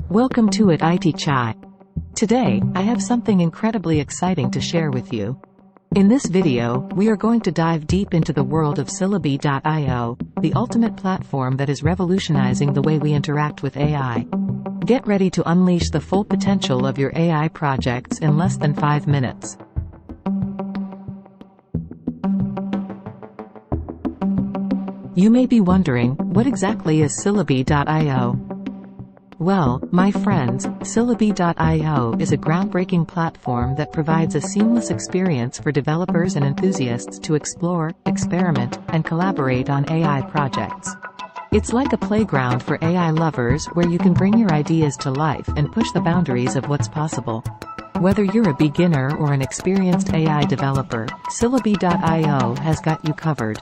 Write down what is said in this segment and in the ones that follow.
Welcome to IT Chai. Today, I have something incredibly exciting to share with you. In this video, we are going to dive deep into the world of Syllaby.io, the ultimate platform that is revolutionizing the way we interact with AI. Get ready to unleash the full potential of your AI projects in less than 5 minutes. You may be wondering, what exactly is Syllaby.io? Well, my friends, Syllaby.io is a groundbreaking platform that provides a seamless experience for developers and enthusiasts to explore, experiment, and collaborate on AI projects. It's like a playground for AI lovers where you can bring your ideas to life and push the boundaries of what's possible. Whether you're a beginner or an experienced AI developer, Syllaby.io has got you covered.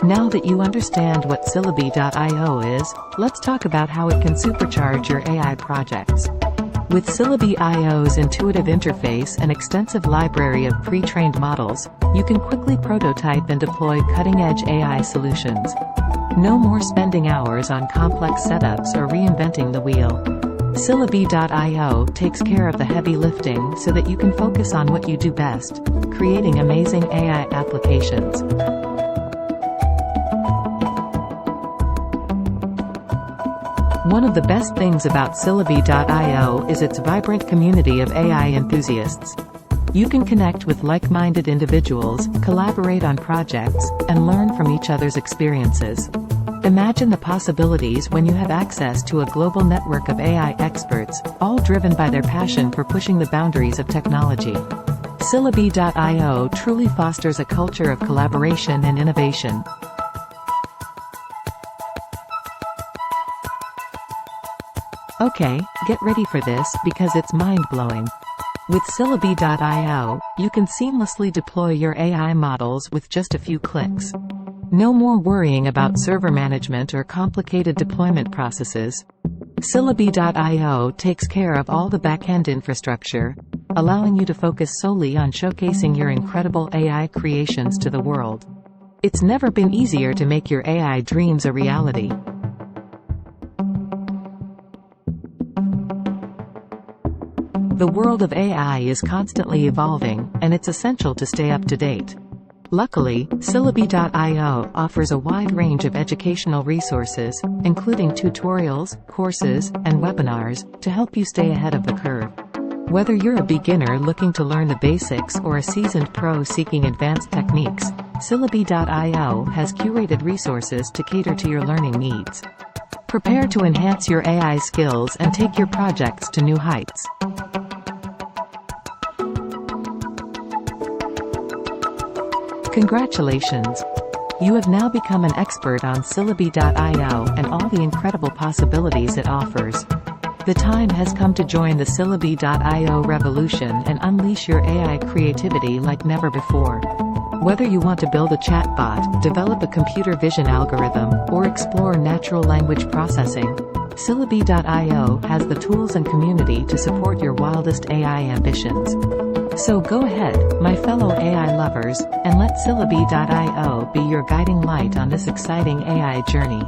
Now that you understand what Syllaby.io is, let's talk about how it can supercharge your AI projects. With Syllaby.io's intuitive interface and extensive library of pre-trained models, you can quickly prototype and deploy cutting-edge AI solutions. No more spending hours on complex setups or reinventing the wheel. Syllaby.io takes care of the heavy lifting so that you can focus on what you do best, creating amazing AI applications. One of the best things about Syllaby.io is its vibrant community of AI enthusiasts. You can connect with like-minded individuals, collaborate on projects, and learn from each other's experiences. Imagine the possibilities when you have access to a global network of AI experts, all driven by their passion for pushing the boundaries of technology. Syllaby.io truly fosters a culture of collaboration and innovation. Okay, get ready for this because it's mind-blowing. With Syllaby.io, you can seamlessly deploy your AI models with just a few clicks. No more worrying about server management or complicated deployment processes. Syllaby.io takes care of all the back-end infrastructure, allowing you to focus solely on showcasing your incredible AI creations to the world. It's never been easier to make your AI dreams a reality. The world of AI is constantly evolving, and it's essential to stay up to date. Luckily, Syllaby.io offers a wide range of educational resources, including tutorials, courses, and webinars, to help you stay ahead of the curve. Whether you're a beginner looking to learn the basics or a seasoned pro seeking advanced techniques, Syllaby.io has curated resources to cater to your learning needs. Prepare to enhance your AI skills and take your projects to new heights. Congratulations! You have now become an expert on Syllaby.io and all the incredible possibilities it offers. The time has come to join the Syllaby.io revolution and unleash your AI creativity like never before. Whether you want to build a chatbot, develop a computer vision algorithm, or explore natural language processing, Syllaby.io has the tools and community to support your wildest AI ambitions. So go ahead, my fellow AI lovers, and let Syllaby.io be your guiding light on this exciting AI journey.